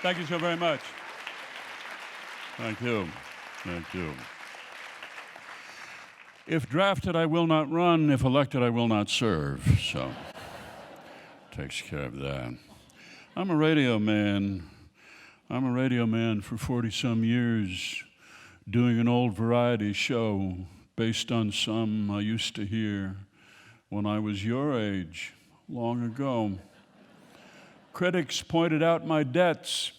Thank you so very much. Thank you. Thank you. If drafted, I will not run. If elected, I will not serve. So, takes care of that. I'm a radio man. I'm a radio man for 40-some years, doing an old variety show based on some I used to hear when I was your age, long ago. Critics pointed out my debts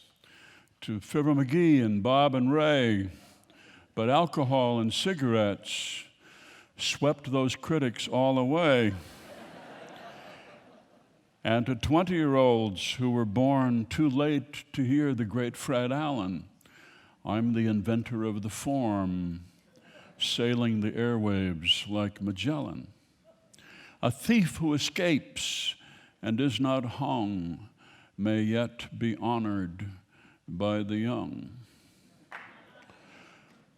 to Fibber McGee and Bob and Ray, but alcohol and cigarettes swept those critics all away. And to 20-year-olds who were born too late to hear the great Fred Allen, I'm the inventor of the form, sailing the airwaves like Magellan. A thief who escapes and is not hung may yet be honored by the young.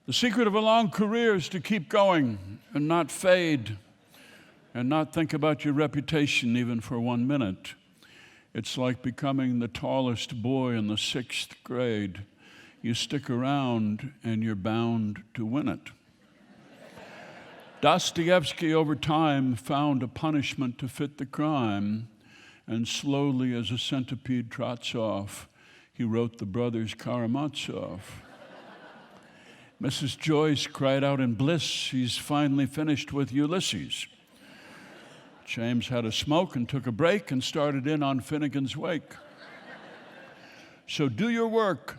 The secret of a long career is to keep going and not fade and not think about your reputation even for 1 minute. It's like becoming the tallest boy in the 6th grade. You stick around and you're bound to win it. Dostoevsky, over time, found a punishment to fit the crime, and slowly, as a centipede trots off, he wrote The Brothers Karamazov. Mrs. Joyce cried out in bliss, he's finally finished with Ulysses. James had a smoke and took a break and started in on Finnegan's Wake. So do your work,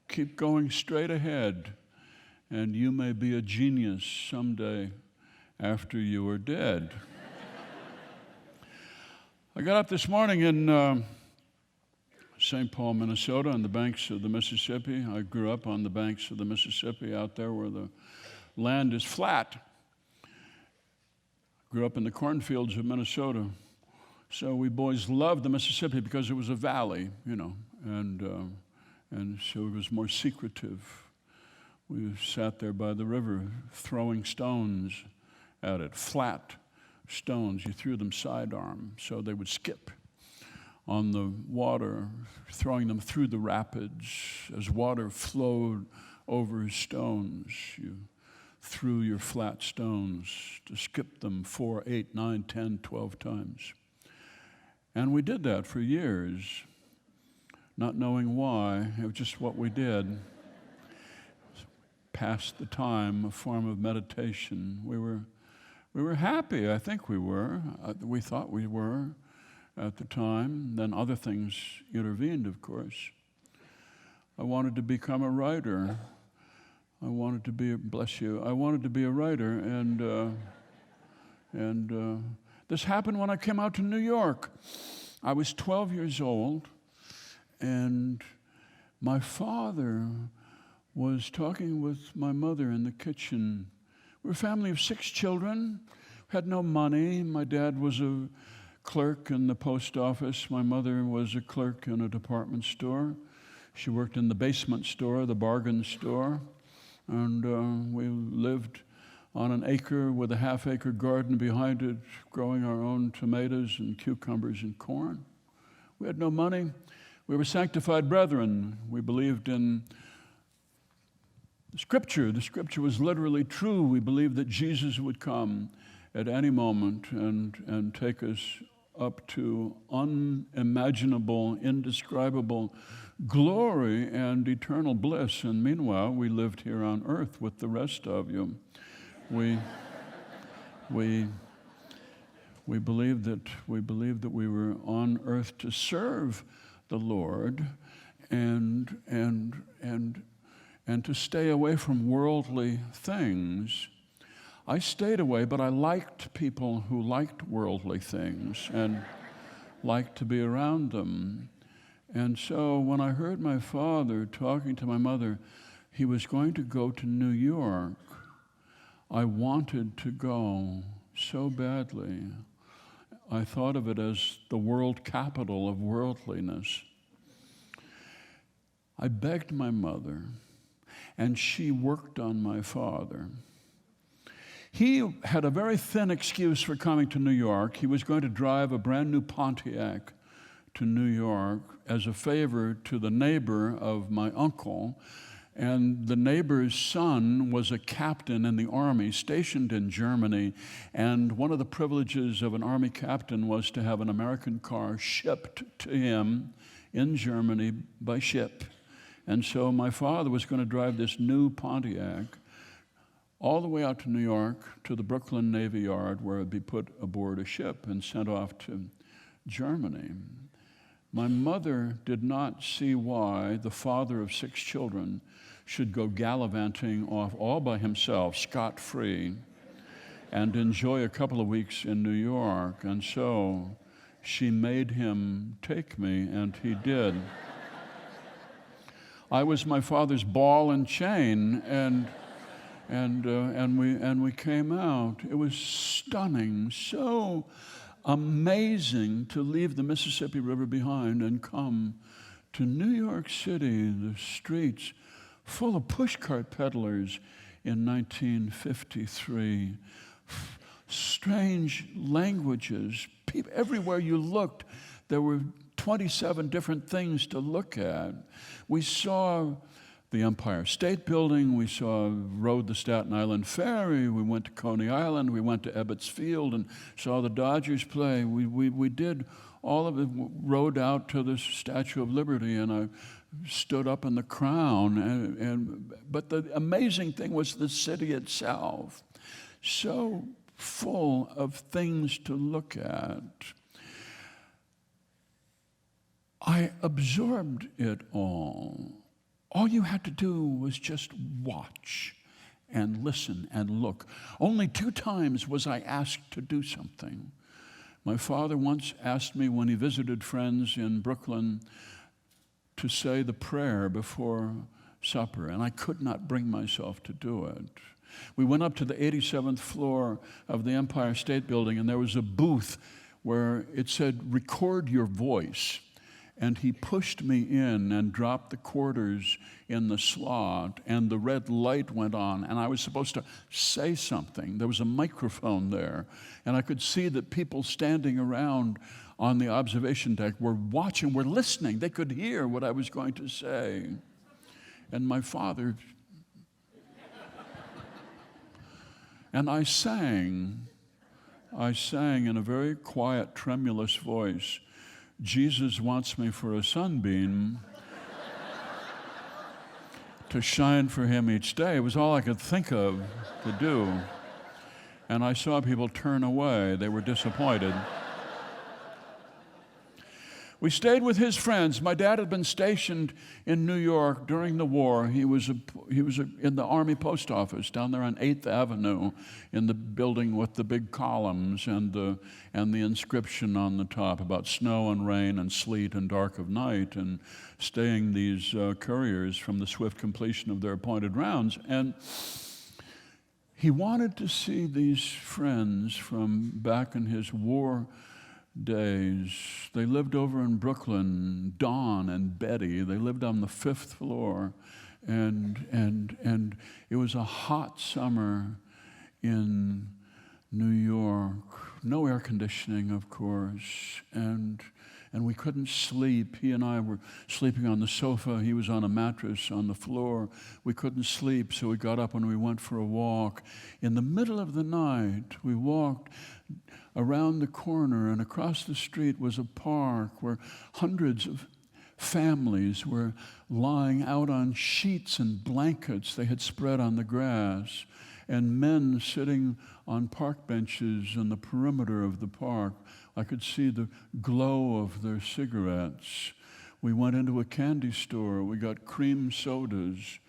keep going straight ahead, and you may be a genius someday after you are dead. I got up this morning in St. Paul, Minnesota, on the banks of the Mississippi. I grew up on the banks of the Mississippi, out there where the land is flat. Grew up in the cornfields of Minnesota. So we boys loved the Mississippi because it was a valley, and so it was more secretive. We sat there by the river throwing stones at it, flat stones. You threw them sidearm so they would skip on the water, throwing them through the rapids. As water flowed over stones, you threw your flat stones to skip them 4, 8, 9, 10, 12 times. And we did that for years, not knowing why. It was just what we did. Passed the time, a form of meditation. We were happy, I think we were. We thought we were at the time. Then other things intervened, of course. I wanted to become a writer. I wanted to be a writer, and this happened when I came out to New York. I was 12 years old, and my father was talking with my mother in the kitchen. We're a family of 6 children, had no money. My dad was a clerk in the post office. My mother was a clerk in a department store. She worked in the basement store, the bargain store. And we lived on an acre with a half-acre garden behind it, growing our own tomatoes and cucumbers and corn. We had no money. We were sanctified brethren. We believed in the Scripture. The Scripture was literally true. We believed that Jesus would come at any moment and take us up to unimaginable, indescribable glory and eternal bliss. And meanwhile, we lived here on earth with the rest of you. We believed that we were on earth to serve the Lord and to stay away from worldly things. I stayed away, but I liked people who liked worldly things and liked to be around them. And so when I heard my father talking to my mother, he was going to go to New York. I wanted to go so badly. I thought of it as the world capital of worldliness. I begged my mother, and she worked on my father. He had a very thin excuse for coming to New York. He was going to drive a brand new Pontiac to New York as a favor to the neighbor of my uncle. And the neighbor's son was a captain in the army stationed in Germany. And one of the privileges of an army captain was to have an American car shipped to him in Germany by ship. And so my father was going to drive this new Pontiac all the way out to New York to the Brooklyn Navy Yard, where it would be put aboard a ship and sent off to Germany. My mother did not see why the father of 6 children should go gallivanting off all by himself, scot-free, and enjoy a couple of weeks in New York. And so she made him take me, and he did. I was my father's ball and chain, and we came out. It was stunning, so amazing to leave the Mississippi River behind and come to New York City, the streets full of pushcart peddlers in 1953. Strange languages. Everywhere you looked, there were 27 different things to look at. We saw the Empire State Building, rode the Staten Island Ferry, we went to Coney Island, we went to Ebbets Field and saw the Dodgers play. We did all of it, rode out to the Statue of Liberty, and I stood up in the crown. But the amazing thing was the city itself, so full of things to look at. I absorbed it all. All you had to do was just watch and listen and look. Only 2 times was I asked to do something. My father once asked me when he visited friends in Brooklyn to say the prayer before supper, and I could not bring myself to do it. We went up to the 87th floor of the Empire State Building, and there was a booth where it said, "Record your voice." And he pushed me in and dropped the quarters in the slot, and the red light went on, and I was supposed to say something. There was a microphone there, and I could see that people standing around on the observation deck were watching, were listening. They could hear what I was going to say. And my father, and I sang in a very quiet, tremulous voice, "Jesus wants me for a sunbeam to shine for him each day." It was all I could think of to do. And I saw people turn away. They were disappointed. We stayed with his friends. My dad had been stationed in New York during the war. He was in the Army Post Office down there on 8th Avenue in the building with the big columns and the inscription on the top about snow and rain and sleet and dark of night, and staying these couriers from the swift completion of their appointed rounds. And he wanted to see these friends from back in his war days. They lived over in Brooklyn, Dawn and Betty. They lived on the 5th floor, and it was a hot summer in New York. No air conditioning, of course, and we couldn't sleep. He and I were sleeping on the sofa. He was on a mattress on the floor. We couldn't sleep, so we got up and we went for a walk. In the middle of the night, we walked around the corner, and across the street was a park where hundreds of families were lying out on sheets and blankets they had spread on the grass, and men sitting on park benches in the perimeter of the park. I could see the glow of their cigarettes. We went into a candy store. We got cream sodas,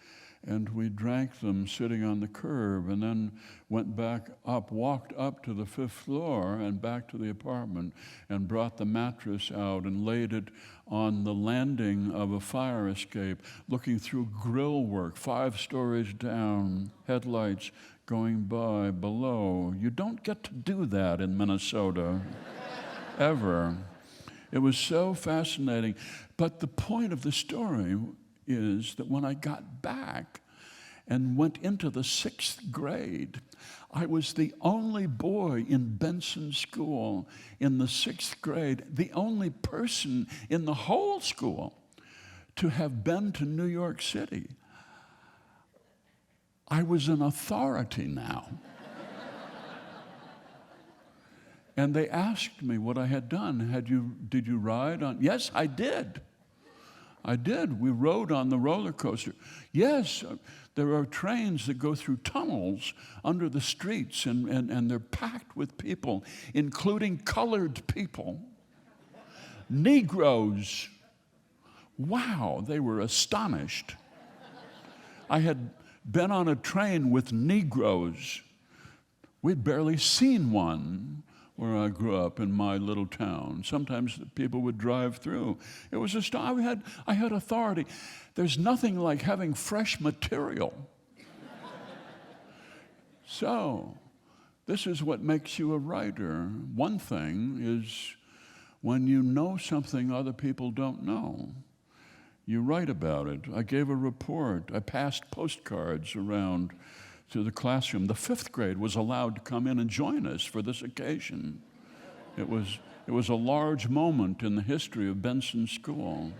and we drank them sitting on the curb, and then went back up, walked up to the 5th floor and back to the apartment, and brought the mattress out and laid it on the landing of a fire escape, looking through grill work, 5 stories down, headlights going by below. You don't get to do that in Minnesota, ever. It was so fascinating. But the point of the story is that when I got back and went into the 6th grade. I was the only boy in Benson School in the 6th grade, the only person in the whole school to have been to New York City. I was an authority now. And they asked me what I had done. Did you ride on? Yes, I did. I did. We rode on the roller coaster. Yes, there are trains that go through tunnels under the streets, and they're packed with people, including colored people, Negroes. Wow, they were astonished. I had been on a train with Negroes. We'd barely seen one where I grew up in my little town. Sometimes people would drive through. It was I had authority. There's nothing like having fresh material. So, this is what makes you a writer. One thing is when you know something other people don't know, you write about it. I gave a report. I passed postcards around to the classroom. The 5th grade was allowed to come in and join us for this occasion. It was a large moment in the history of Benson School.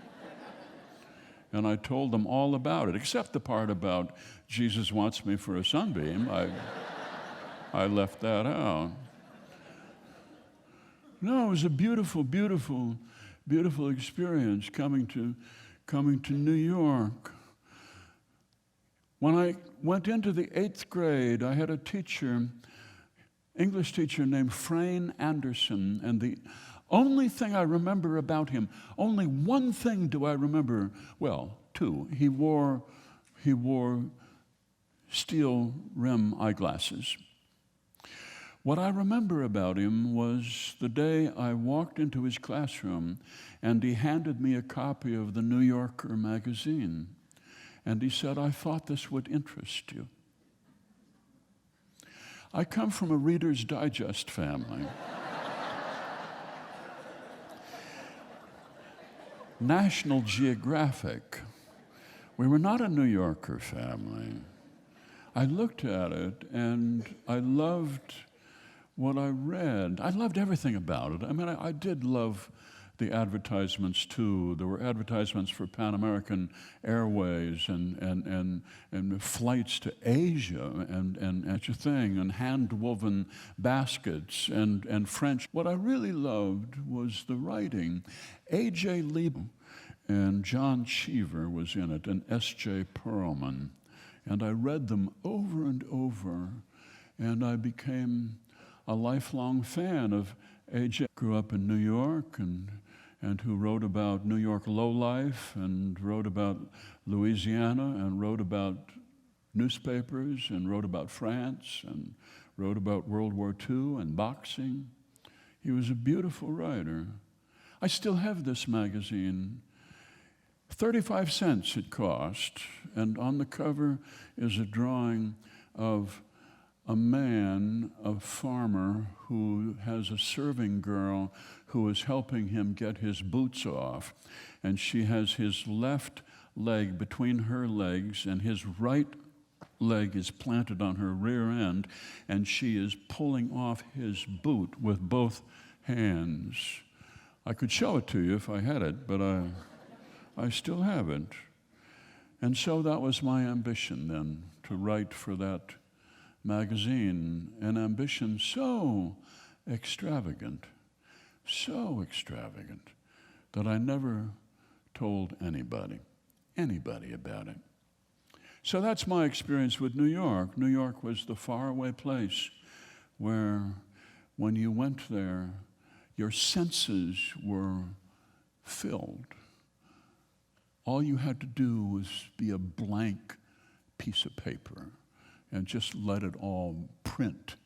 And I told them all about it, except the part about Jesus wants me for a sunbeam. I left that out. No, it was a beautiful, beautiful, beautiful experience coming to New York. When I went into the 8th grade, I had a teacher, English teacher named Frayne Anderson, and the only thing I remember about him, only one thing do I remember, well, two. He wore steel rim eyeglasses. What I remember about him was the day I walked into his classroom and he handed me a copy of the New Yorker magazine. And he said, I thought this would interest you. I come from a Reader's Digest family. National Geographic. We were not a New Yorker family. I looked at it and I loved what I read. I loved everything about it. I mean, I did love the advertisements too. There were advertisements for Pan American Airways and flights to Asia and such a thing, and hand-woven baskets and French. What I really loved was the writing. A.J. Liebman and John Cheever was in it, and S.J. Perlman. And I read them over and over, and I became a lifelong fan of A.J. Grew up in New York and who wrote about New York lowlife and wrote about Louisiana and wrote about newspapers and wrote about France and wrote about World War II and boxing. He was a beautiful writer. I still have this magazine. 35 cents it cost, and on the cover is a drawing of a man, a farmer, who has a serving girl who is helping him get his boots off. And she has his left leg between her legs, and his right leg is planted on her rear end, and she is pulling off his boot with both hands. I could show it to you if I had it, but I still have it. And so that was my ambition then, to write for that magazine, an ambition so extravagant that I never told anybody about it. So that's my experience with New York. New York was the faraway place where when you went there, your senses were filled. All you had to do was be a blank piece of paper and just let it all print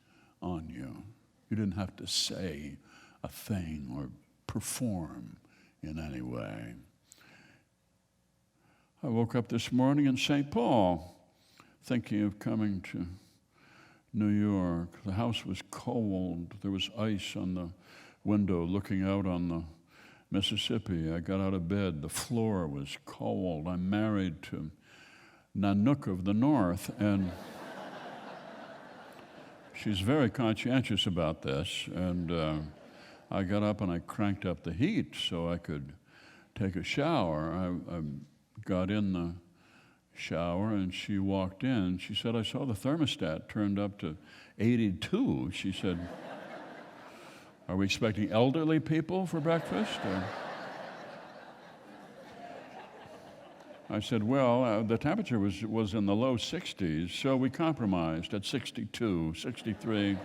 on you. You didn't have to say a thing or perform in any way. I woke up this morning in St. Paul thinking of coming to New York. The house was cold. There was ice on the window looking out on the Mississippi. I got out of bed. The floor was cold. I'm married to Nanook of the North, and she's very conscientious about this, and I got up and I cranked up the heat so I could take a shower. I got in the shower, and she walked in. She said, I saw the thermostat turned up to 82. She said, are we expecting elderly people for breakfast? Or? I said, well, the temperature was in the low 60s, so we compromised at 62, 63.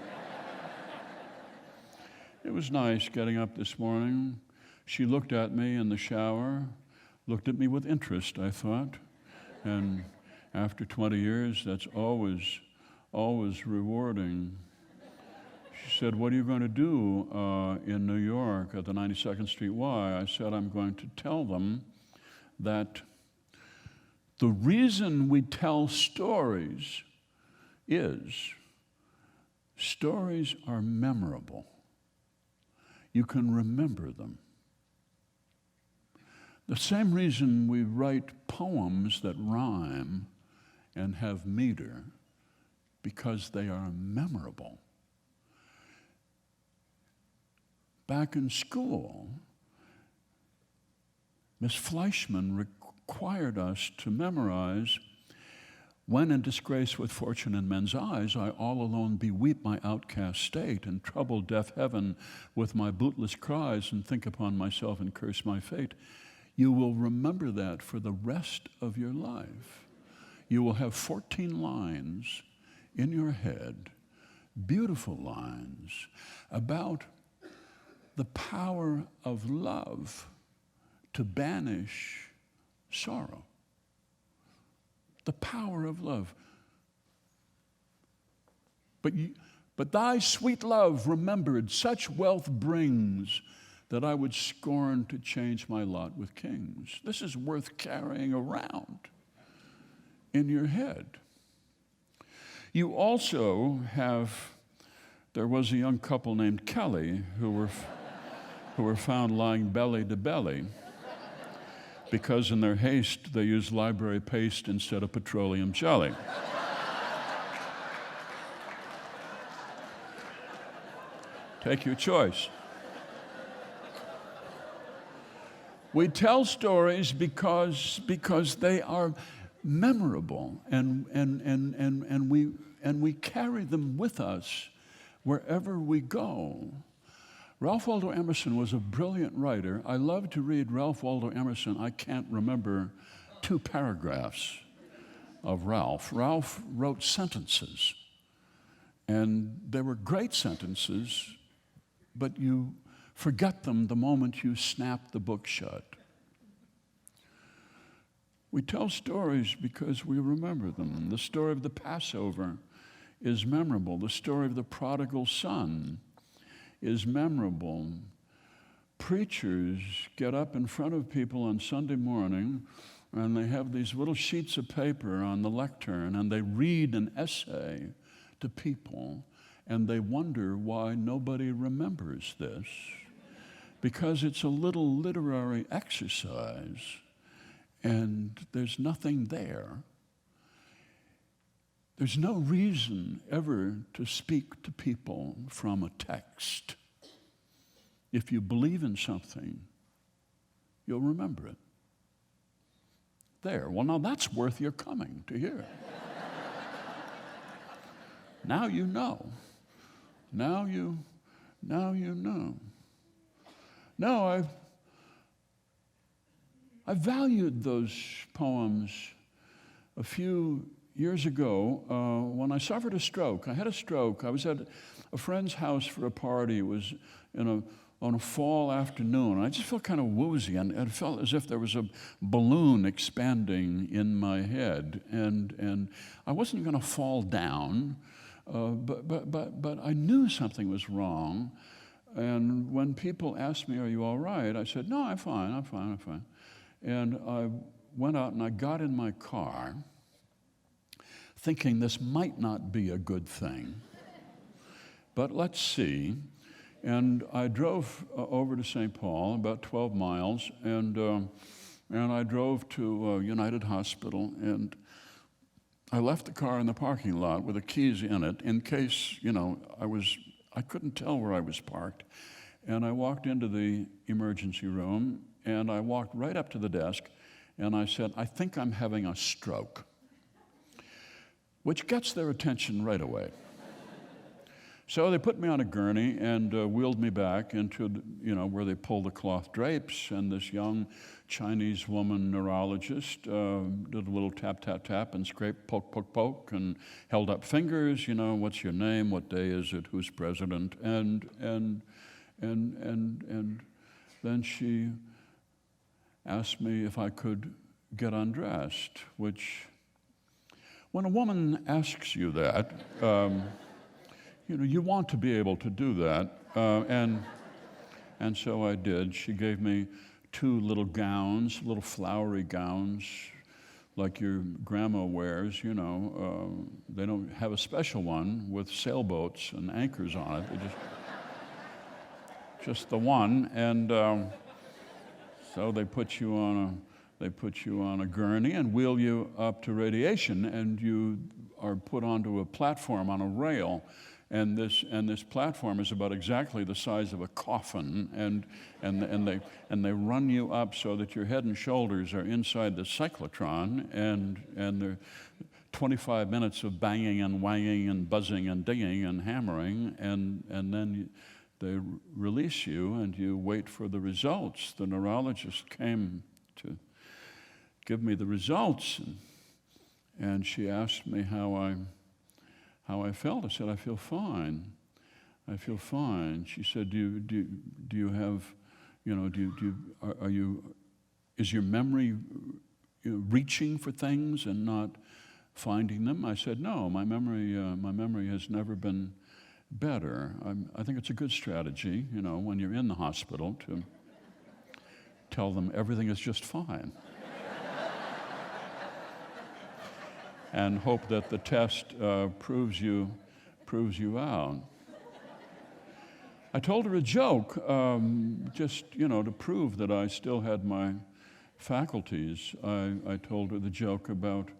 It was nice getting up this morning. She looked at me in the shower, looked at me with interest, I thought. And after 20 years, that's always rewarding. She said, what are you going to do in New York at the 92nd Street Y? I said, I'm going to tell them that the reason we tell stories is stories are memorable. You can remember them. The same reason we write poems that rhyme and have meter, because they are memorable. Back in school, Miss Fleischman required us to memorize, when in disgrace with fortune in men's eyes, I all alone beweep my outcast state, and trouble deaf heaven with my bootless cries, and think upon myself and curse my fate. You will remember that for the rest of your life. You will have 14 lines in your head, beautiful lines, about the power of love to banish sorrow. The power of love. But thy sweet love remembered, such wealth brings, that I would scorn to change my lot with kings. This is worth carrying around in your head. You also have, there was a young couple named Kelly who were found lying belly to belly because in their haste they used library paste instead of petroleum jelly. Take your choice. We tell stories because they are memorable, and we carry them with us wherever we go. Ralph Waldo Emerson was a brilliant writer. I love to read Ralph Waldo Emerson. I can't remember 2 paragraphs of Ralph. Ralph wrote sentences, and they were great sentences, but you forget them the moment you snap the book shut. We tell stories because we remember them. The story of the Passover is memorable. The story of the prodigal son is memorable. Preachers get up in front of people on Sunday morning, and they have these little sheets of paper on the lectern, and they read an essay to people, and they wonder why nobody remembers this. Because it's a little literary exercise, and there's nothing there. There's no reason ever to speak to people from a text. If you believe in something, you'll remember it. There. Well, now that's worth your coming to hear. Now you know. Now you know. No, I valued those poems a few years ago when I suffered a stroke. I had a stroke. I was at a friend's house for a party. It was on a fall afternoon. I just felt kind of woozy, and it felt as if there was a balloon expanding in my head, and I wasn't going to fall down, but I knew something was wrong. And when people asked me, "Are you all right?" I said, "No, I'm fine. And I went out and I got in my car thinking this might not be a good thing, but let's see. And I drove over to St. Paul, about 12 miles, and I drove to United Hospital, and I left the car in the parking lot with the keys in it in case, I couldn't tell where I was parked. And I walked into the emergency room, and I walked right up to the desk, and I said, I think I'm having a stroke, which gets their attention right away. So they put me on a gurney and wheeled me back into, where they pull the cloth drapes, and this young Chinese woman neurologist did a little tap, tap, tap, and scrape, poke, poke, poke, and held up fingers, what's your name, what day is it, who's president, and then she asked me if I could get undressed, which, when a woman asks you that, you want to be able to do that, and so I did. She gave me 2 little gowns, little flowery gowns, like your grandma wears. They don't have a special one with sailboats and anchors on it. They just the one, and so they put you on a gurney and wheel you up to radiation, and you are put onto a platform on a rail. And this platform is about exactly the size of a coffin, and they run you up so that your head and shoulders are inside the cyclotron, and there are 25 minutes of banging and wanging and buzzing and dinging and hammering, and then they release you, and you wait for the results. The neurologist came to give me the results, and she asked me how I felt. I said, I feel fine. I feel fine. She said, do you have, is your memory reaching for things and not finding them? I said, no, my memory has never been better. I think it's a good strategy, when you're in the hospital, to tell them everything is just fine. And hope that the test proves you out. I told her a joke, just to prove that I still had my faculties. I told her the joke about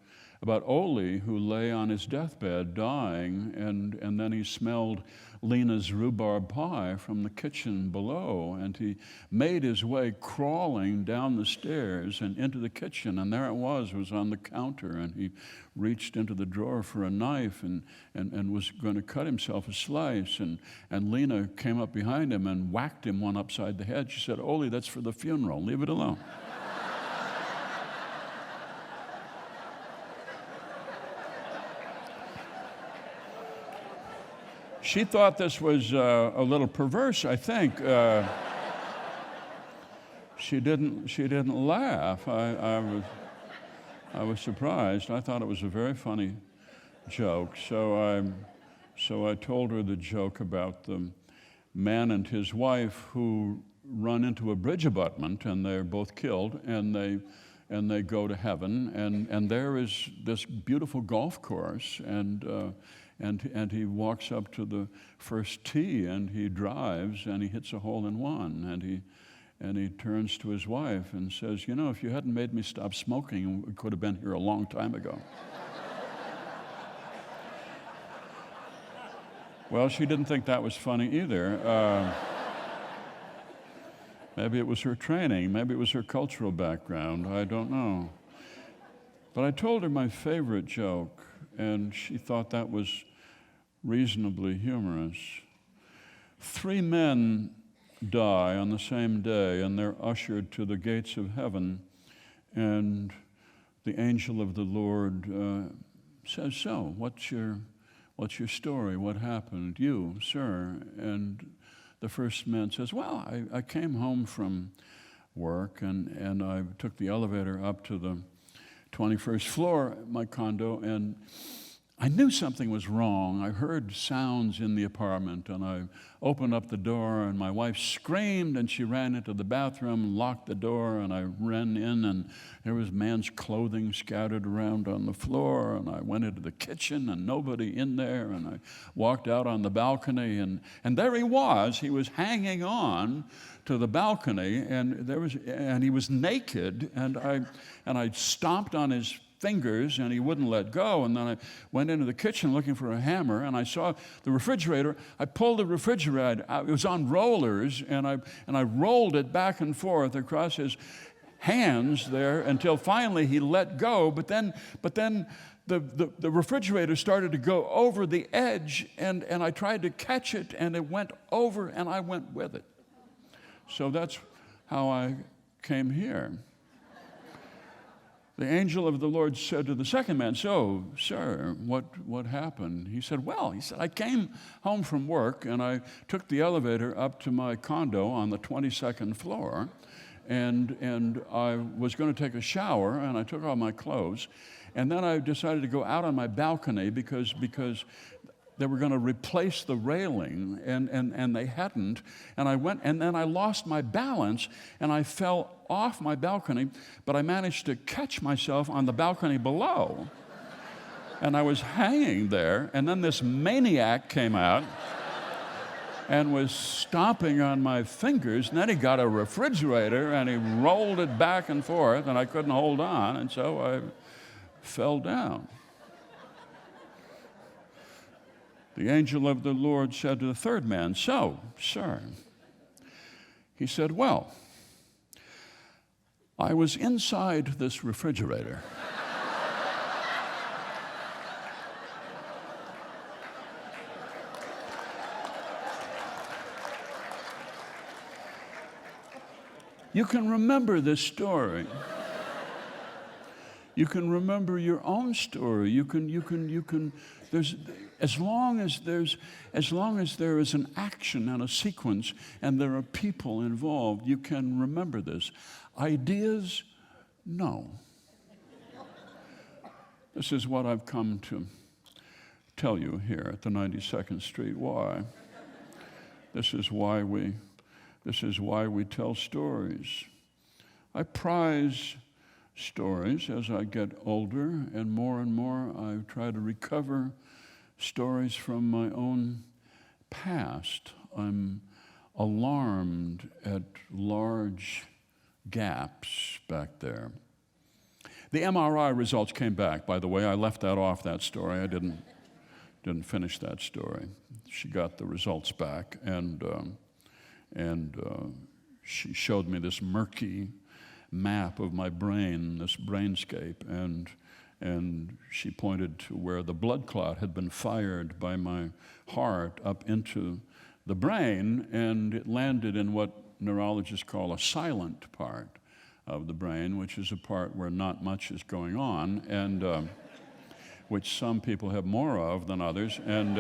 Ole, who lay on his deathbed dying, and then he smelled Lena's rhubarb pie from the kitchen below, and he made his way crawling down the stairs and into the kitchen, and there it was on the counter, and he reached into the drawer for a knife and was going to cut himself a slice, and Lena came up behind him and whacked him one upside the head. She said, Ole, that's for the funeral, leave it alone. She thought this was a little perverse, I think. She didn't laugh. I was surprised. I thought it was a very funny joke. So I told her the joke about the man and his wife who run into a bridge abutment, and they're both killed, and they go to heaven, and there is this beautiful golf course, and he walks up to the first tee, and he drives, and he hits a hole-in-one, and he turns to his wife and says, if you hadn't made me stop smoking, we could have been here a long time ago. Well, she didn't think that was funny either. Maybe it was her training, maybe it was her cultural background, I don't know. But I told her my favorite joke, and she thought that was reasonably humorous. 3 men die on the same day, and they're ushered to the gates of heaven, and the angel of the Lord says, so, what's your story? What happened? You, sir? And the first man says, well, I came home from work, and I took the elevator up to the 21st floor at my condo, and I knew something was wrong. I heard sounds in the apartment, and I opened up the door, and my wife screamed, and she ran into the bathroom, locked the door, and I ran in, and there was man's clothing scattered around on the floor, and I went into the kitchen, and nobody in there, and I walked out on the balcony, and there he was hanging on to the balcony, and he was naked, and I stomped on his fingers, and he wouldn't let go. And then I went into the kitchen looking for a hammer, and I saw the refrigerator. I pulled the refrigerator out. It was on rollers, and I rolled it back and forth across his hands there until finally he let go. But then the refrigerator started to go over the edge, and I tried to catch it, and it went over, and I went with it. So that's how I came here. The angel of the Lord said to the second man, "So, sir, what happened?" He said, I came home from work, and I took the elevator up to my condo on the 22nd floor, and I was going to take a shower, and I took off my clothes, and then I decided to go out on my balcony because they were going to replace the railing, and they hadn't. And I went, and then I lost my balance, and I fell off my balcony, but I managed to catch myself on the balcony below. And I was hanging there, and then this maniac came out and was stomping on my fingers, and then he got a refrigerator, and he rolled it back and forth, and I couldn't hold on, and so I fell down. The angel of the Lord said to the third man, "So, sir." He said, "Well, I was inside this refrigerator." You can remember this story. You can remember your own story. You can. There's as long as there is an action and a sequence, and there are people involved, you can remember this. Ideas, no. This is what I've come to tell you here at the 92nd Street. Why? This is why we tell stories. I prize stories as I get older, and more I try to recover stories from my own past. I'm alarmed at large gaps back there. The MRI results came back, by the way. I left that off, that story. I didn't finish that story. She got the results back, and she showed me this murky map of my brain, this brainscape, and she pointed to where the blood clot had been fired by my heart up into the brain, and it landed in what neurologists call a silent part of the brain, which is a part where not much is going on, and which some people have more of than others, and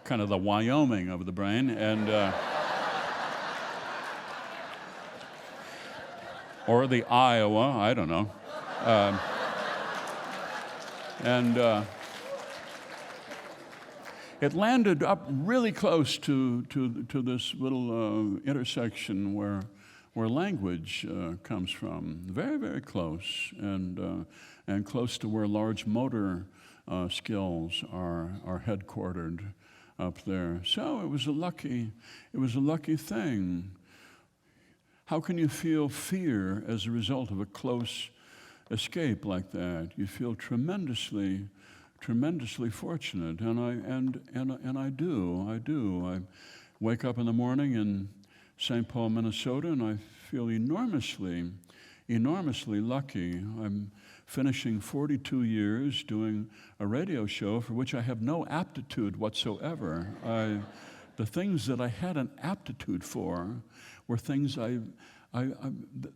kind of the Wyoming of the brain, and or the Iowa, I don't know. It landed up really close to this little intersection where language comes from. Very, very close, and close to where large motor skills are headquartered up there. So it was a lucky thing. How can you feel fear as a result of a close escape like that? You feel tremendously fortunate, and I do. I wake up in the morning in St. Paul, Minnesota, and I feel enormously lucky. I'm finishing 42 years doing a radio show for which I have no aptitude whatsoever. The things that I had an aptitude for were things were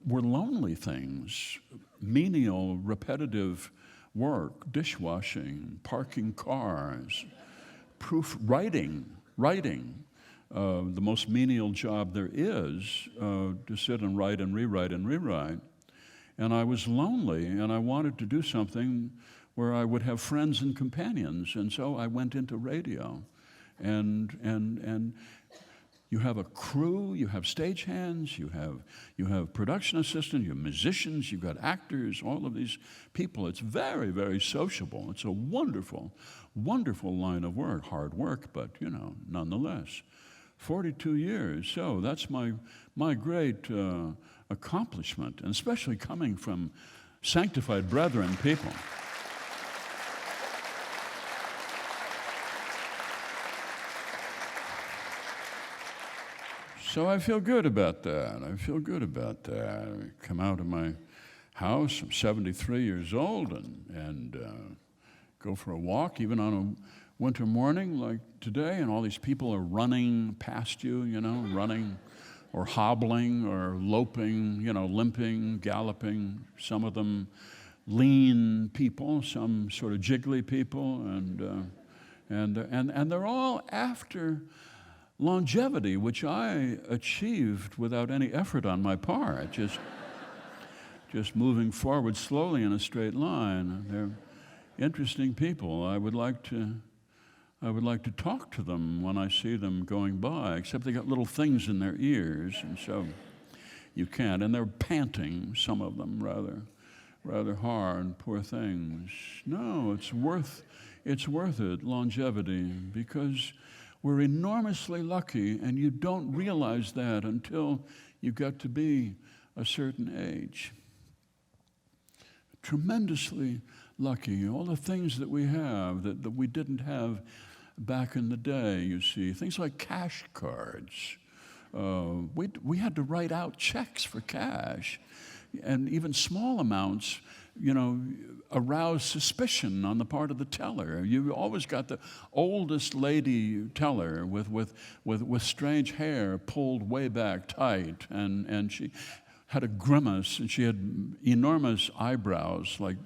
lonely things, menial, repetitive work, dishwashing, parking cars, writing, the most menial job there is, to sit and write and rewrite and rewrite. And I was lonely, and I wanted to do something where I would have friends and companions, and so I went into radio. And you have a crew, you have stagehands, you have production assistants, you have musicians, you've got actors, all of these people. It's very, very sociable. It's a wonderful, wonderful line of work. Hard work, but, nonetheless. 42 years, so that's my great accomplishment, and especially coming from sanctified brethren people. So I feel good about that. I come out of my house, I'm 73 years old, and go for a walk, even on a winter morning like today, and all these people are running past you, running or hobbling or loping, limping, galloping. Some of them lean people, some sort of jiggly people, and they're all after longevity, which I achieved without any effort on my part, just moving forward slowly in a straight line. They're interesting people. I would like to talk to them when I see them going by, except they got little things in their ears, and so you can't. And they're panting, some of them, rather hard, poor things. No, it's worth it, longevity, because we're enormously lucky, and you don't realize that until you get to be a certain age. Tremendously lucky. All the things that we have that we didn't have back in the day, you see. Things like cash cards. We had to write out checks for cash, and even small amounts, arouse suspicion on the part of the teller. You always got the oldest lady teller with strange hair pulled way back tight, and she had a grimace, and she had enormous eyebrows like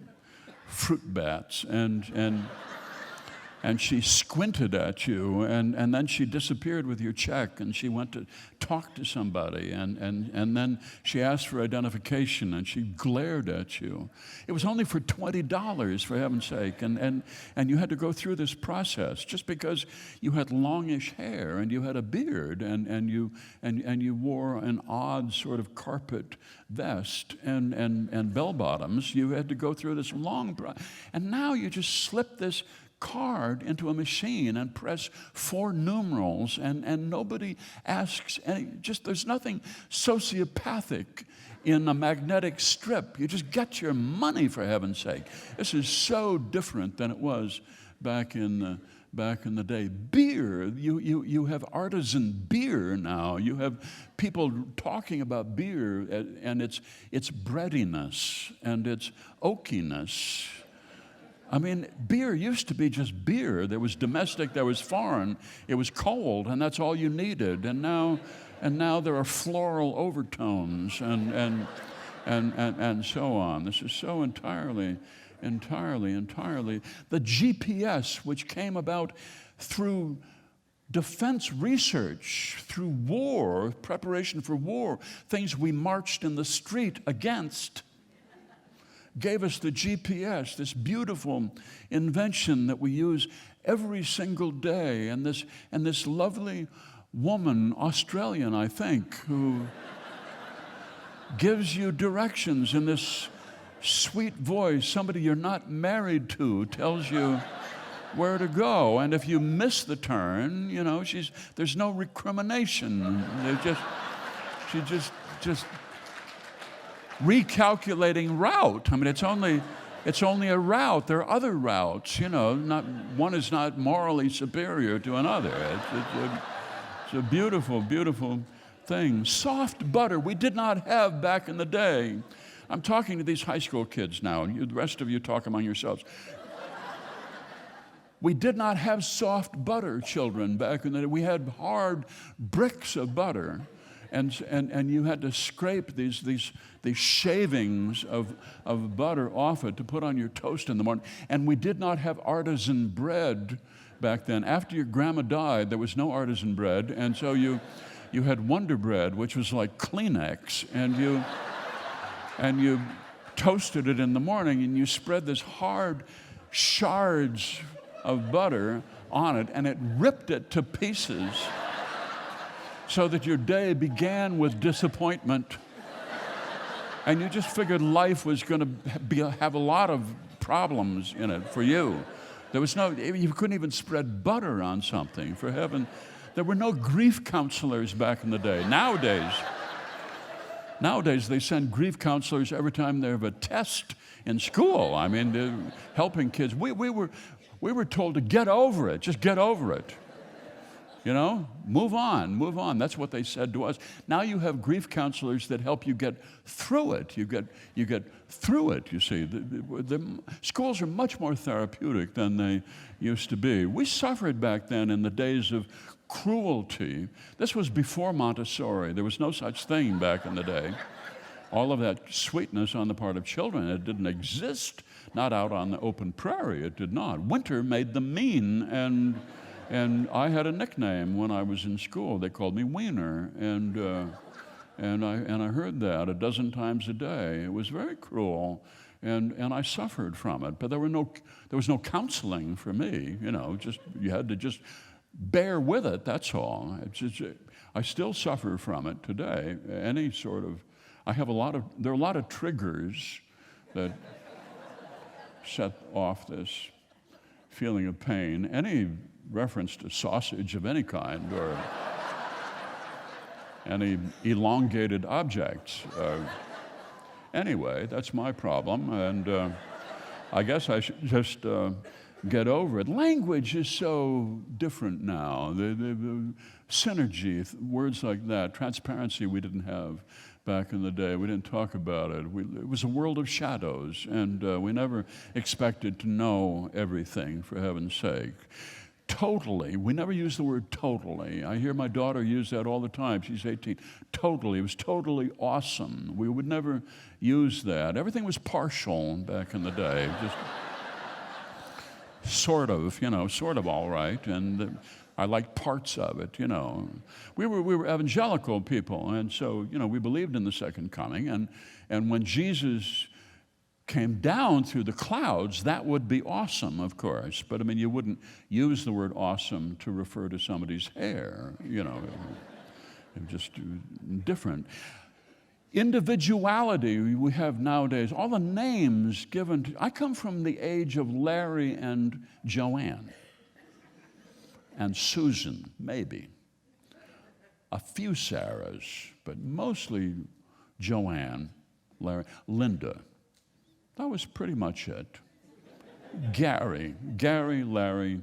fruit bats, and she squinted at you, and then she disappeared with your check, and she went to talk to somebody, and then she asked for identification, and she glared at you. It was only for $20, for heaven's sake, and you had to go through this process just because you had longish hair and you had a beard, and you wore an odd sort of carpet vest and bell bottoms. You had to go through this long process, and now you just slip this card into a machine and press 4 numerals, and nobody asks there's nothing sociopathic in a magnetic strip. You just get your money, for heaven's sake. This is so different than it was back in the day. Beer, you have artisan beer now. You have people talking about beer and its breadiness and its oakiness. I mean, beer used to be just beer. There was domestic, there was foreign. It was cold, and that's all you needed. And now there are floral overtones and so on. This is so entirely. The GPS, which came about through defense research, through war, preparation for war, things we marched in the street against, gave us the GPS, this beautiful invention that we use every single day. And this lovely woman, Australian, I think, who gives you directions in this sweet voice. Somebody you're not married to tells you where to go. And if you miss the turn, there's no recrimination. She just recalculating route. I mean, it's only a route. There are other routes, not one is not morally superior to another. It's a beautiful, beautiful thing. Soft butter we did not have back in the day. I'm talking to these high school kids now, and the rest of you talk among yourselves. We did not have soft butter, children, back in the day. We had hard bricks of butter. And you had to scrape these shavings of butter off it to put on your toast in the morning. And we did not have artisan bread back then. After your grandma died, there was no artisan bread, and so you had Wonder Bread, which was like Kleenex, and you toasted it in the morning, and you spread this hard shards of butter on it, and it ripped it to pieces, so that your day began with disappointment. And you just figured life was going to have a lot of problems in it for you. You couldn't even spread butter on something, for heaven. There were no grief counselors back in the day. Nowadays, they send grief counselors every time they have a test in school. I mean, they're helping kids. We were told to get over it, just get over it. You know, move on, move on. That's what they said to us. Now you have grief counselors that help you get through it. You get through it, you see. The schools are much more therapeutic than they used to be. We suffered back then in the days of cruelty. This was before Montessori. There was no such thing back in the day. All of that sweetness on the part of children, it didn't exist. Not out on the open prairie, it did not. Winter made them mean, and I had a nickname when I was in school. They called me Wiener, and I heard that a dozen times a day. It was very cruel, and I suffered from it. But there was no counseling for me. You know, you had to just bear with it. That's all. I still suffer from it today. There are a lot of triggers that set off this feeling of pain. Any reference to sausage of any kind or any elongated objects. Anyway, that's my problem, and I guess I should just get over it. Language is so different now. The synergy, words like that, transparency we didn't have back in the day. We didn't talk about it. It was a world of shadows, and we never expected to know everything, for heaven's sake. Totally. We never use the word totally. I hear my daughter use that all the time. She's 18. Totally. It was totally awesome. We would never use that. Everything was partial back in the day. Just sort of all right. And I liked parts of it, We were evangelical people, and so, we believed in the second coming. And when Jesus came down through the clouds, that would be awesome, of course. But, you wouldn't use the word awesome to refer to somebody's hair, just different. Individuality we have nowadays, all the names given I come from the age of Larry and Joanne and Susan, maybe. A few Sarahs, but mostly Joanne, Larry, Linda. That was pretty much it. Gary, Larry,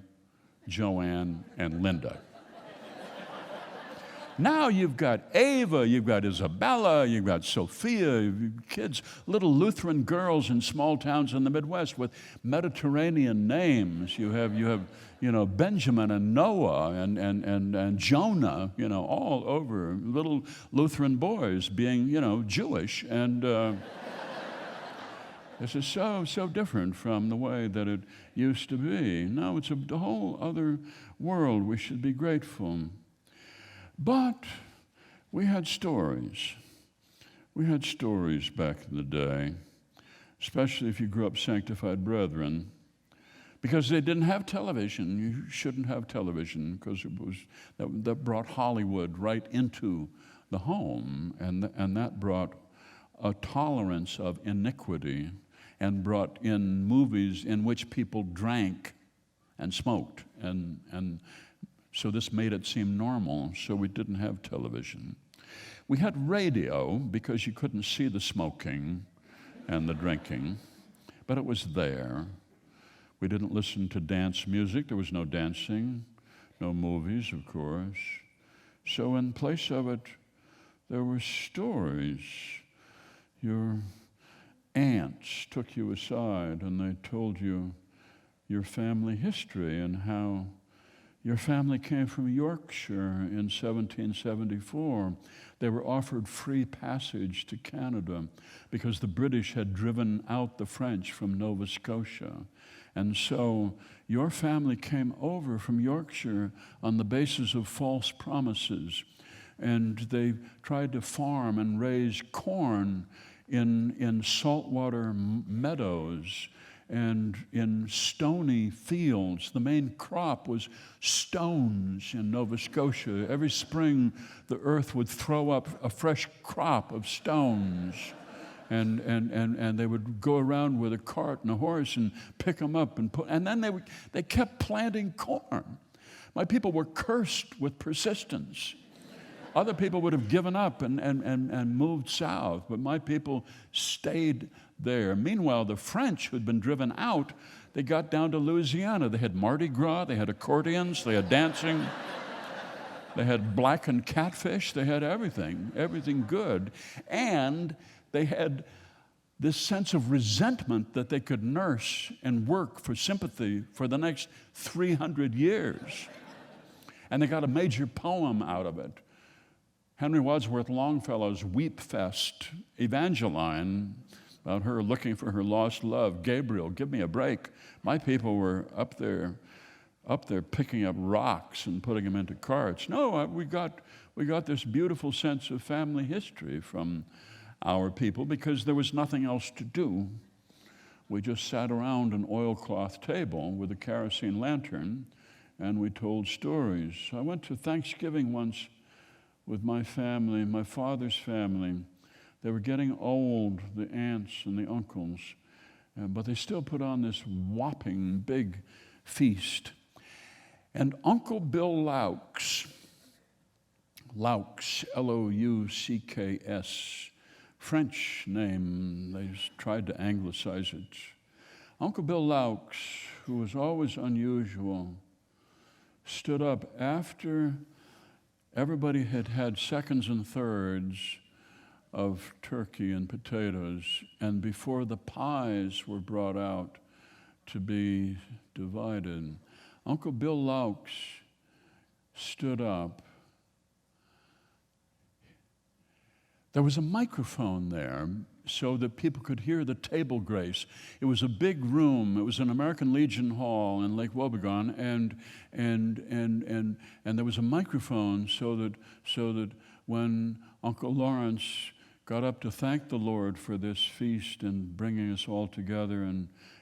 Joanne, and Linda. Now you've got Ava, you've got Isabella, you've got Sophia, kids, little Lutheran girls in small towns in the Midwest with Mediterranean names. You have Benjamin and Noah and Jonah, all over, little Lutheran boys being, Jewish. And this is so different from the way that it used to be. Now it's a whole other world. We should be grateful. But we had stories. We had stories back in the day, especially if you grew up sanctified brethren, because they didn't have television. You shouldn't have television because that brought Hollywood right into the home, and that brought a tolerance of iniquity and brought in movies in which people drank and smoked. And so this made it seem normal, so we didn't have television. We had radio because you couldn't see the smoking and the drinking, but it was there. We didn't listen to dance music. There was no dancing, no movies, of course. So in place of it, there were stories. Your aunts took you aside and they told you your family history and how your family came from Yorkshire in 1774. They were offered free passage to Canada because the British had driven out the French from Nova Scotia. And so your family came over from Yorkshire on the basis of false promises. And they tried to farm and raise corn in saltwater meadows and in stony fields. The main crop was stones in Nova Scotia. Every spring, the earth would throw up a fresh crop of stones. And they would go around with a cart and a horse and pick them up and then they kept planting corn. My people were cursed with persistence. Other people would have given up and moved south, but my people stayed there. Meanwhile, the French who'd been driven out, they got down to Louisiana. They had Mardi Gras, they had accordions, they had dancing, they had blackened catfish, they had everything good. And they had this sense of resentment that they could nurse and work for sympathy for the next 300 years. And they got a major poem out of it. Henry Wadsworth Longfellow's Weep Fest, Evangeline, about her looking for her lost love. Gabriel, give me a break. My people were up there picking up rocks and putting them into carts. No, we got this beautiful sense of family history from our people because there was nothing else to do. We just sat around an oilcloth table with a kerosene lantern and we told stories. I went to Thanksgiving once with my family, my father's family. They were getting old, the aunts and the uncles, but they still put on this whopping big feast. And Uncle Bill Loucks, Loucks, French name, they tried to anglicize it. Uncle Bill Loucks, who was always unusual, stood up after everybody had had seconds and thirds of turkey and potatoes, and before the pies were brought out to be divided. Uncle Bill Loucks stood up. There was a microphone there so that people could hear the table grace. It was a big room. It was an American Legion Hall in Lake Wobegon, and there was a microphone so that when Uncle Lawrence got up to thank the Lord for this feast and bringing us all together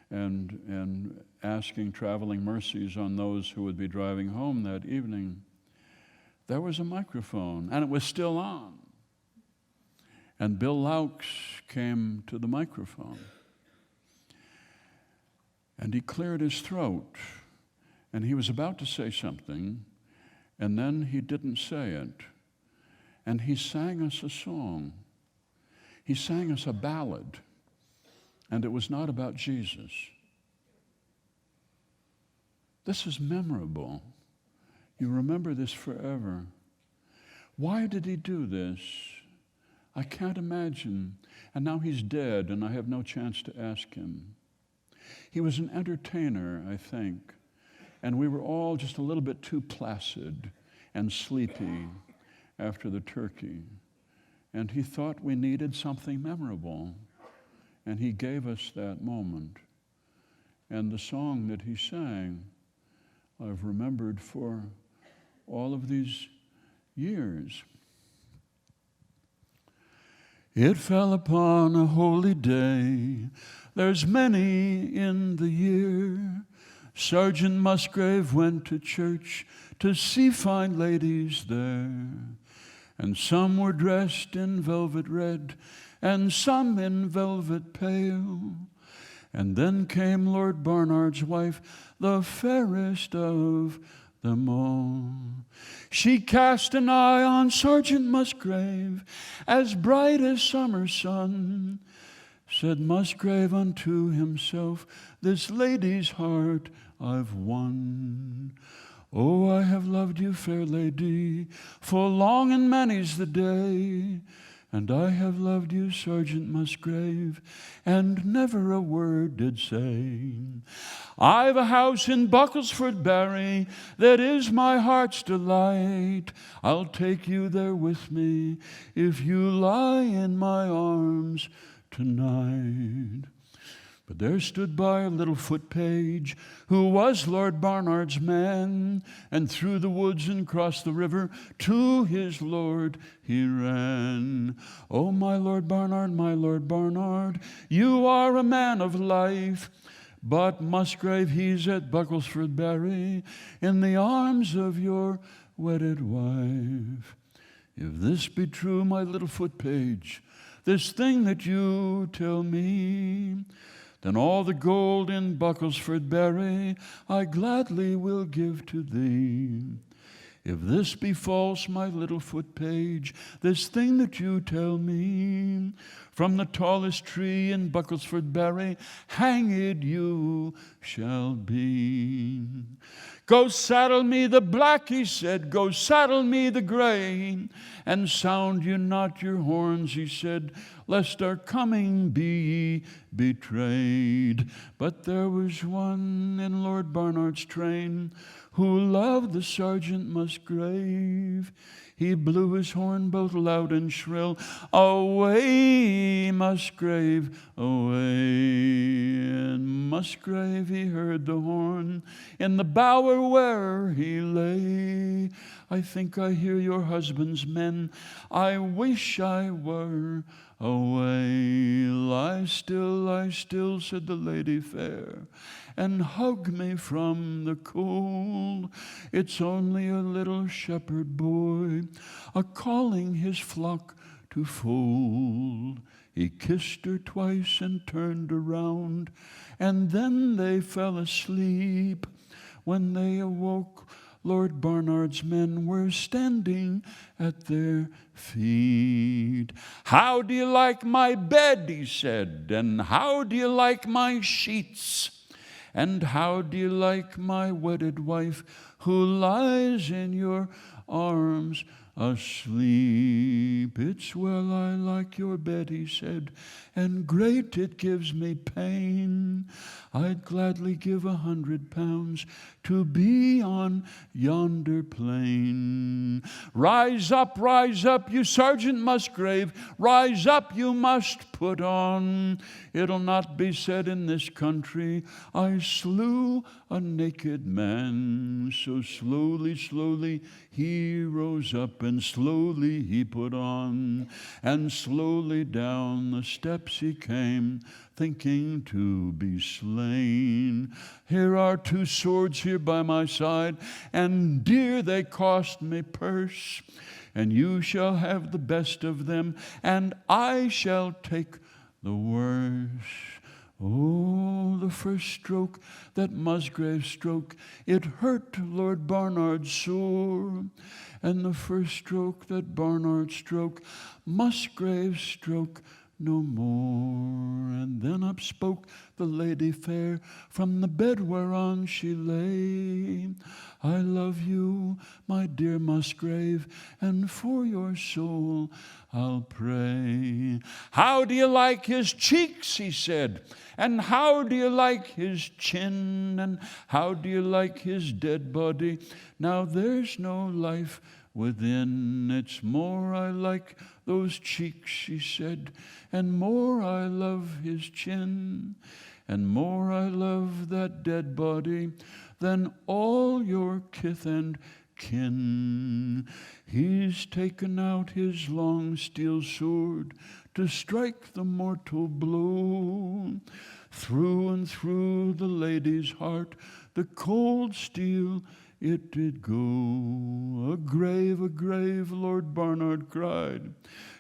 and asking traveling mercies on those who would be driving home that evening, there was a microphone, and it was still on. And Bill Loucks came to the microphone, and he cleared his throat, and he was about to say something, and then he didn't say it, and he sang us a song. He sang us a ballad, and it was not about Jesus. This is memorable. You remember this forever. Why did he do this? I can't imagine. And now he's dead, and I have no chance to ask him. He was an entertainer, I think, and we were all just a little bit too placid and sleepy after the turkey. And he thought we needed something memorable, and he gave us that moment. And the song that he sang, I've remembered for all of these years. It fell upon a holy day, there's many in the year. Sergeant Musgrave went to church to see fine ladies there, and some were dressed in velvet red, and some in velvet pale. And then came Lord Barnard's wife, the fairest of them all. She cast an eye on Sergeant Musgrave, as bright as summer sun. Said Musgrave unto himself, this lady's heart I've won. Oh, I have loved you, fair lady, for long and many's the day. And I have loved you, Sergeant Musgrave, and never a word did say. I've a house in Bucklesford, Barry, that is my heart's delight. I'll take you there with me if you lie in my arms tonight. But there stood by a little foot-page who was Lord Barnard's man, and through the woods and across the river to his lord he ran. Oh, my Lord Barnard, you are a man of life, but Musgrave, he's at Bucklesford, Barry, in the arms of your wedded wife. If this be true, my little foot-page, this thing that you tell me, then all the gold in Bucklesford, Barry, I gladly will give to thee. If this be false, my little foot page, this thing that you tell me, from the tallest tree in Bucklesford Barry, hanged you shall be. Go saddle me the black, he said, go saddle me the gray, and sound you not your horns, he said, lest our coming be betrayed. But there was one in Lord Barnard's train who loved the Sergeant Musgrave. He blew his horn both loud and shrill, away, Musgrave, away. And Musgrave, he heard the horn in the bower where he lay. I think I hear your husband's men, I wish I were away. Lie still, said the lady fair, and hug me from the cold. It's only a little shepherd boy, a-calling his flock to fold. He kissed her twice and turned around, and then they fell asleep. When they awoke, Lord Barnard's men were standing at their feet. How do you like my bed, he said, and how do you like my sheets? And how do you like my wedded wife who lies in your arms asleep? It's well I like your bed, he said, and great it gives me pain. I'd gladly give 100 pounds to be on yonder plain. Rise up, you Sergeant Musgrave, rise up, you must put on. It'll not be said in this country, I slew a naked man. So slowly he rose up, and slowly he put on, and slowly down the steps he came, thinking to be slain. Here are 2 swords here by my side, and dear they cost me purse, and you shall have the best of them, and I shall take the worst. Oh, the first stroke that Musgrave stroke, it hurt Lord Barnard sore. And the first stroke that Barnard stroke, Musgrave stroke no more. And then up spoke the lady fair from the bed whereon she lay. I love you, my dear Musgrave, and for your soul I'll pray. How do you like his cheeks, he said, and how do you like his chin, and how do you like his dead body? Now there's no life within. It's more I like those cheeks, she said, and more I love his chin, and more I love that dead body than all your kith and kin. He's taken out his long steel sword to strike the mortal blow. Through and through the lady's heart, the cold steel it did go. A grave, Lord Barnard cried,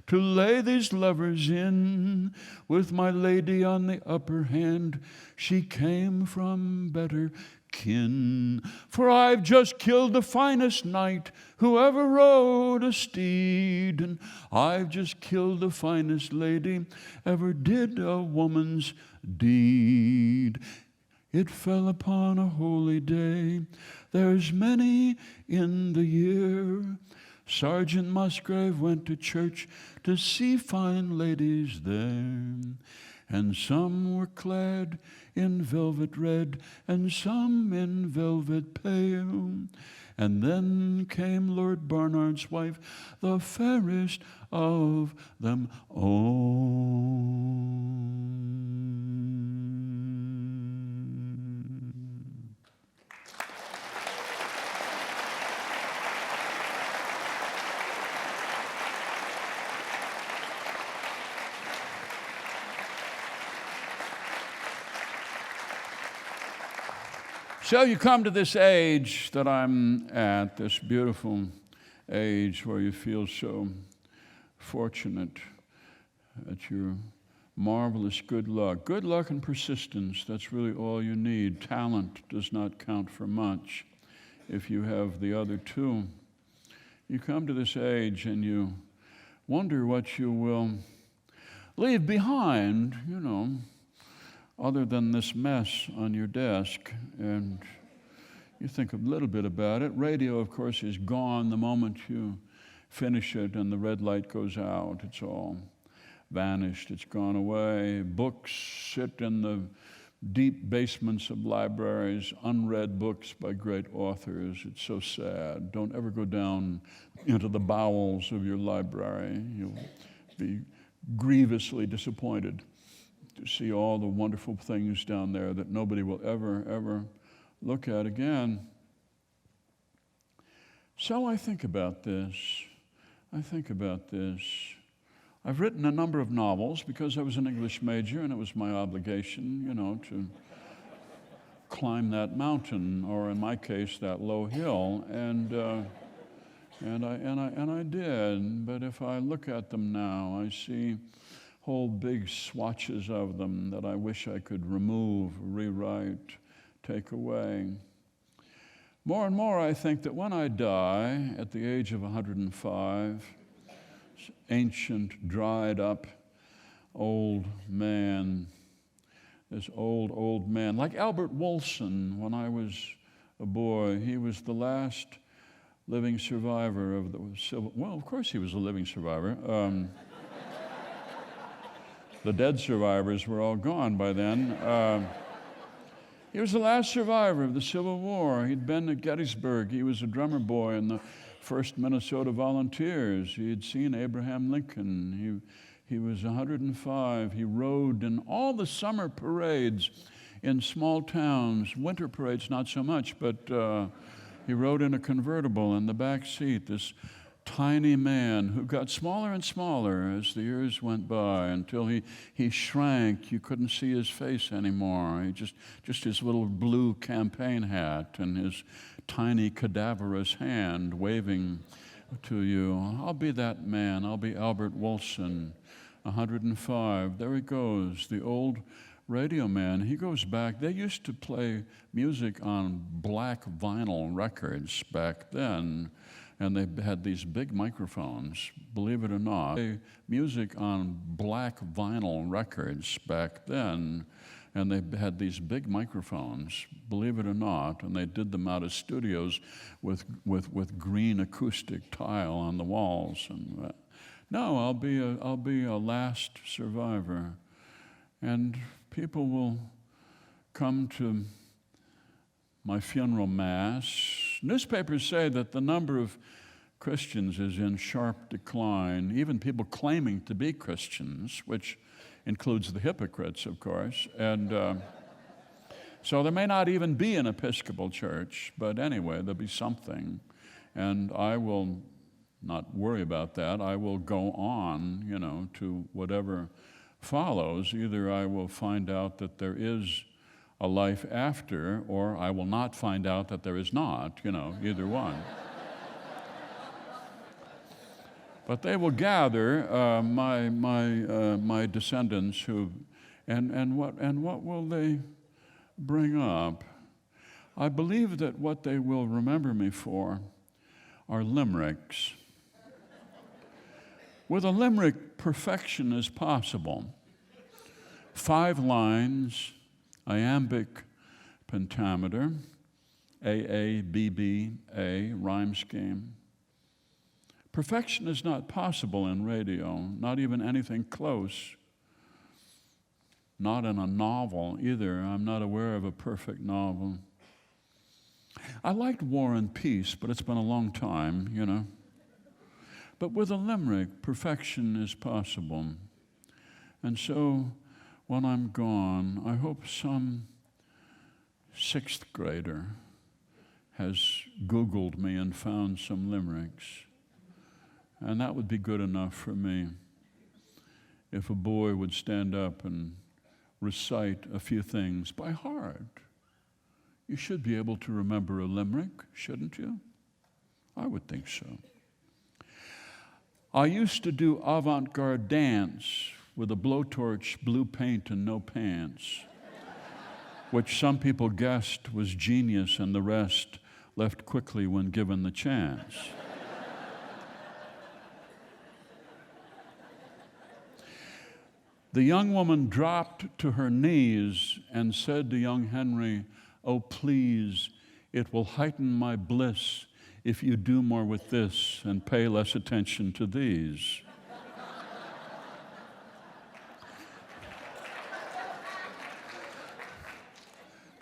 to lay these lovers in. With my lady on the upper hand, she came from better kin. For I've just killed the finest knight who ever rode a steed, and I've just killed the finest lady ever did a woman's deed. It fell upon a holy day, there's many in the year. Sergeant Musgrave went to church to see fine ladies there, and some were clad in velvet red, and some in velvet pale. And then came Lord Barnard's wife, the fairest of them all. So you come to this age that I'm at, this beautiful age where you feel so fortunate at your marvelous good luck. Good luck and persistence, that's really all you need. Talent does not count for much if you have the other two. you come to this age and you wonder what you will leave behind, other than this mess on your desk. And you think a little bit about it. Radio, of course, is gone the moment you finish it and the red light goes out. It's all vanished. It's gone away. Books sit in the deep basements of libraries, unread books by great authors. It's so sad. Don't ever go down into the bowels of your library. You'll be grievously disappointed to see all the wonderful things down there that nobody will ever look at again. So I think about this. I've written a number of novels because I was an English major and it was my obligation, to climb that mountain, or in my case, that low hill. And I did. But if I look at them now, I see whole big swatches of them that I wish I could remove, rewrite, take away. More and more, I think that when I die at the age of 105, ancient, dried up old man, this old man, like Albert Wolson when I was a boy. He was the last living survivor of the Civil War. Well, of course he was a living survivor. The dead survivors were all gone by then. He was the last survivor of the Civil War. He'd been at Gettysburg. He was a drummer boy in the 1st Minnesota Volunteers. He had seen Abraham Lincoln. He was 105. He rode in all the summer parades in small towns. Winter parades, not so much, but he rode in a convertible in the back seat, this tiny man who got smaller and smaller as the years went by until he shrank. You couldn't see his face anymore. He just his little blue campaign hat and his tiny cadaverous hand waving to you. I'll be that man. I'll be Albert Wolson, 105. There he goes, the old radio man. He goes back. They used to play music on black vinyl records back then. And they had these big microphones, believe it or not. Music on black vinyl records back then, and they had these big microphones, believe it or not, and they did them out of studios with green acoustic tile on the walls. And no, I'll be a last survivor, and people will come to my funeral mass. Newspapers say that the number of Christians is in sharp decline, even people claiming to be Christians, which includes the hypocrites, of course. And so there may not even be an Episcopal church, but anyway, there'll be something. And I will not worry about that. I will go on, to whatever follows. Either I will find out that there is a life after, or I will not find out that there is not, either one. But they will gather my descendants and what will they bring up? I believe that what they will remember me for are limericks. With a limerick, perfection is possible. 5 lines, iambic pentameter, A, rhyme scheme. Perfection is not possible in radio, not even anything close. Not in a novel either. I'm not aware of a perfect novel. I liked War and Peace, but it's been a long time, But with a limerick, perfection is possible. And so, when I'm gone, I hope some 6th grader has Googled me and found some limericks. And that would be good enough for me. If a boy would stand up and recite a few things by heart. You should be able to remember a limerick, shouldn't you? I would think so. I used to do avant-garde dance with a blowtorch, blue paint, and no pants, which some people guessed was genius and the rest left quickly when given the chance. The young woman dropped to her knees and said to young Henry, "Oh, please, it will heighten my bliss if you do more with this and pay less attention to these."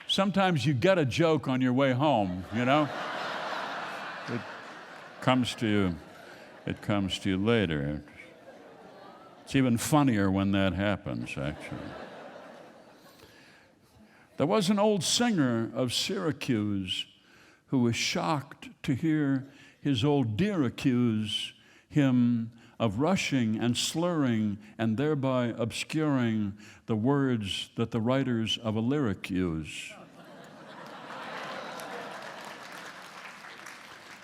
Sometimes you get a joke on your way home, you know? It comes to you later. It's even funnier when that happens, actually. There was an old singer of Syracuse who was shocked to hear his old dear accuse him of rushing and slurring and thereby obscuring the words that the writers of a lyric use.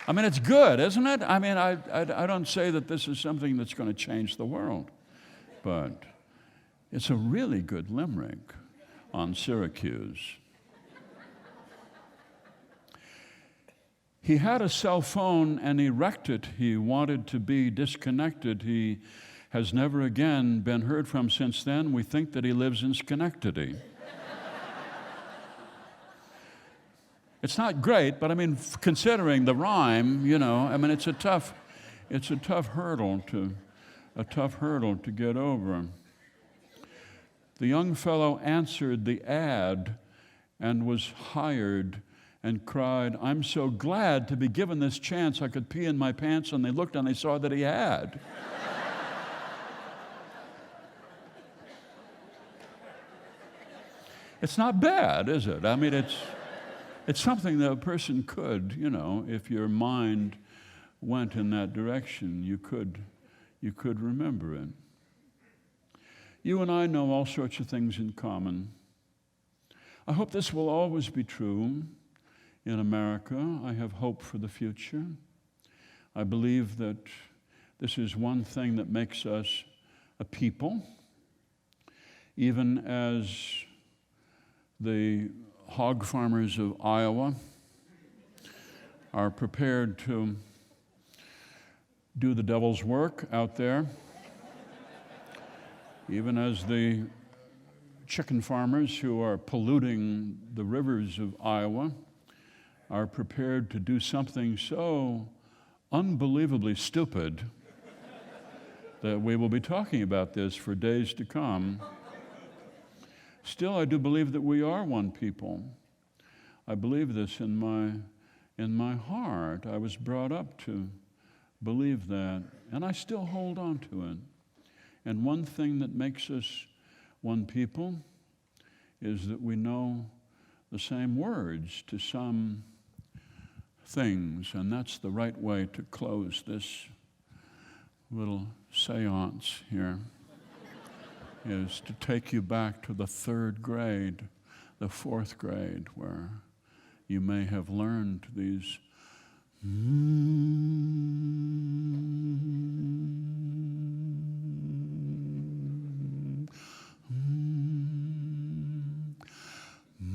I mean, it's good, isn't it? I mean, I don't say that this is something that's going to change the world, but it's a really good limerick on Syracuse. He had a cell phone and he wrecked it. He wanted to be disconnected. He has never again been heard from since then. We think that he lives in Schenectady. It's not great, but I mean, considering the rhyme, you know, I mean, it's a tough hurdle to get over. The young fellow answered the ad and was hired and cried, "I'm so glad to be given this chance. I could pee in my pants," and they looked and they saw that he had. It's not bad, is it? I mean, it's something that a person could, you know, if your mind went in that direction, you could remember it. You and I know all sorts of things in common. I hope this will always be true in America. I have hope for the future. I believe that this is one thing that makes us a people, even as the hog farmers of Iowa are prepared to do the devil's work out there, even as the chicken farmers who are polluting the rivers of Iowa are prepared to do something so unbelievably stupid that we will be talking about this for days to come. Still, I do believe that we are one people. I believe this in my heart. I was brought up to believe that, and I still hold on to it. And one thing that makes us one people is that we know the same words to some things, and that's the right way to close this little seance here. Is to take you back to the third grade, the fourth grade, where you may have learned these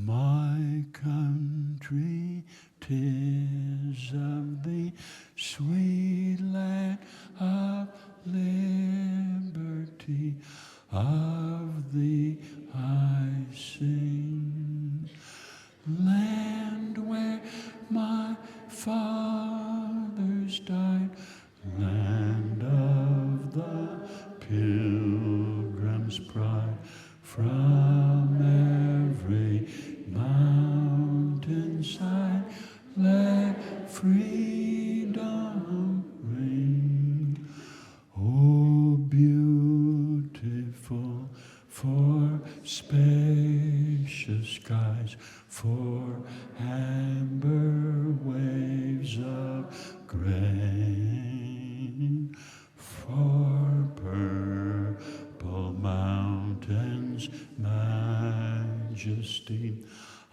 My country, 'tis of the sweet land of liberty. Of thee I sing, land where my fathers died, land of the pilgrim's pride. From every mountainside let freedom ring. Oh, beautiful for spacious skies, for amber waves of grain, for purple mountains, majesty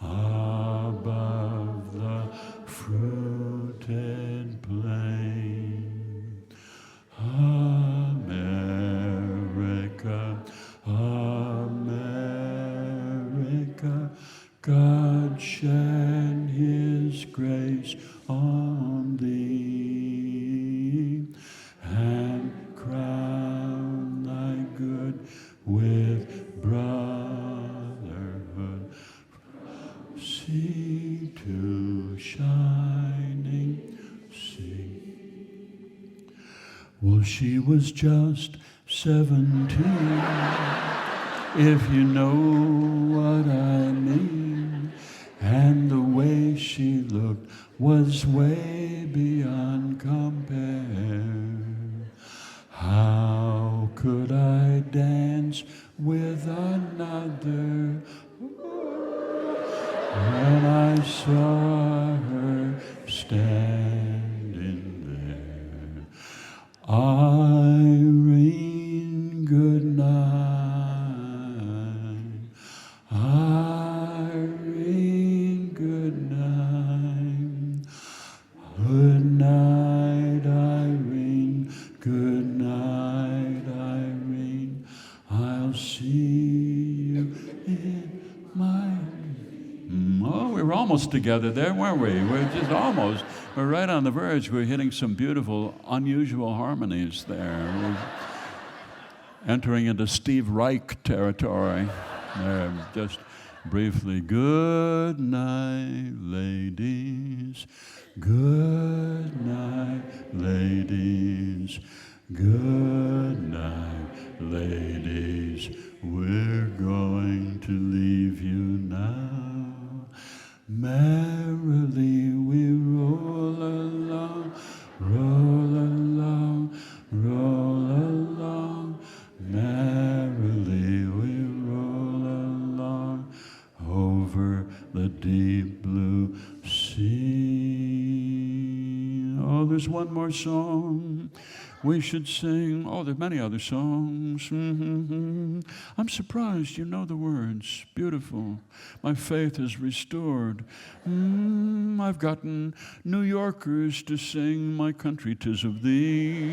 above the fruited plain. America, America, God shed his grace on thee and crown thy good with Well, she was just 17, if you know what I mean. And the way she looked was way beyond compare. How could I dance with another when I saw her standing there? Irene, good night. Irene, good night. Good night, Irene. Good night, Irene. I'll see you in my... Oh, we were almost together there, weren't we? We're just almost. We're right on the verge. We're hitting some beautiful, unusual harmonies there. We're entering into Steve Reich territory. There, just briefly. Good night, ladies. Good night, ladies. Good night, ladies. We're going to leave you now. Merrily we roll along, roll along, roll along. Merrily we roll along over the deep blue sea. Oh, there's one more song we should sing. Oh, there's many other songs. I'm surprised you know the words. Beautiful. My faith is restored. I've gotten New Yorkers to sing My Country 'Tis of Thee.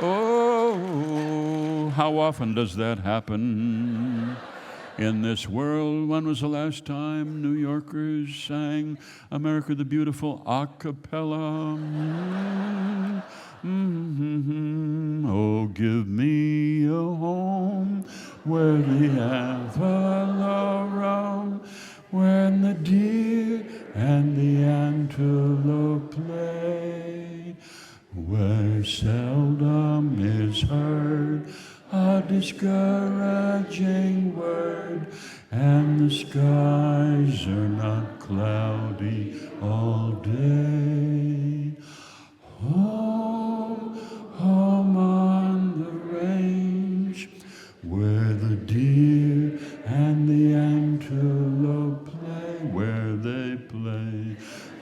Oh, how often does that happen in this world? When was the last time New Yorkers sang America the Beautiful a cappella? Oh, give me a home where the antelope roam, when the deer and the antelope play, where seldom is heard a discouraging word, and the skies are not cloudy all day. Home, home on the range, where the deer and the antelope play, where they play,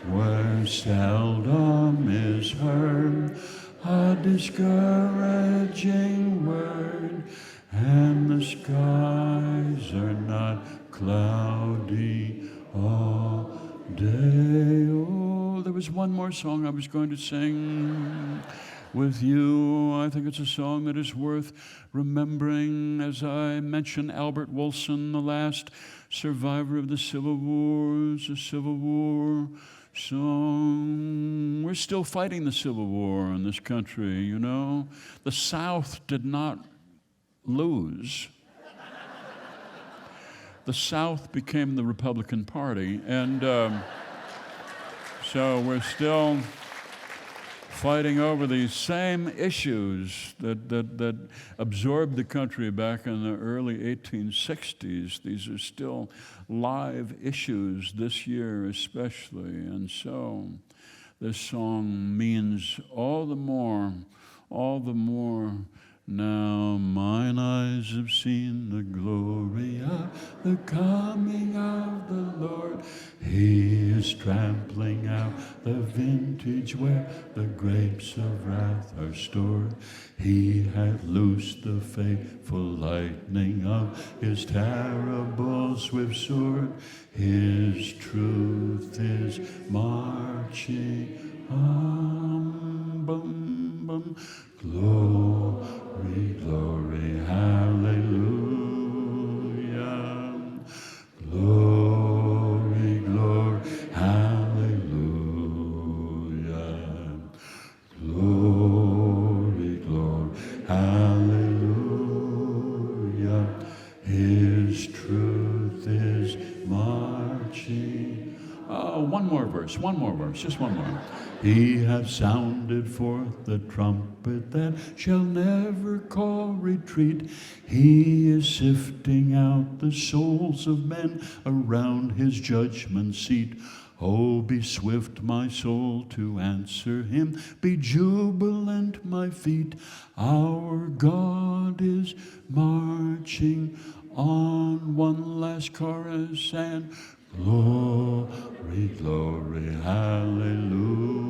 where seldom is heard a discouraging word, and the skies are not cloudy all day. Oh, there was one more song I was going to sing with you. I think it's a song that is worth remembering. As I mentioned, Albert Wilson, the last survivor of the Civil War, a Civil War song. We're still fighting the Civil War in this country, you know. The South did not lose. The South became the Republican Party, and so we're still fighting over these same issues that absorbed the country back in the early 1860s. These are still live issues this year especially, and so this song means all the more now. Mine eyes have seen the glory of the coming of the Lord. He is trampling out the vintage where the grapes of wrath are stored. He hath loosed the faithful lightning of his terrible swift sword. His truth is marching on. Bum, bum. Glory, glory, hallelujah. Glory, glory, hallelujah. Glory, glory, hallelujah. His truth is marching. Oh, one more verse, just one more. He hath sounded forth the trumpet that shall never call retreat. He is sifting out the souls of men around his judgment seat. Oh, be swift, my soul, to answer him. Be jubilant, my feet. Our God is marching on. One last chorus and glory, glory, hallelujah.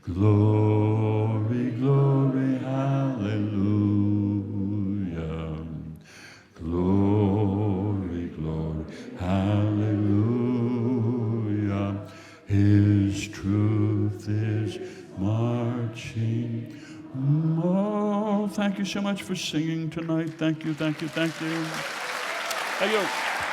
Glory, glory, hallelujah. Glory, glory, hallelujah. His truth is marching. Oh, thank you so much for singing tonight. Thank you, thank you, thank you. Hey, you.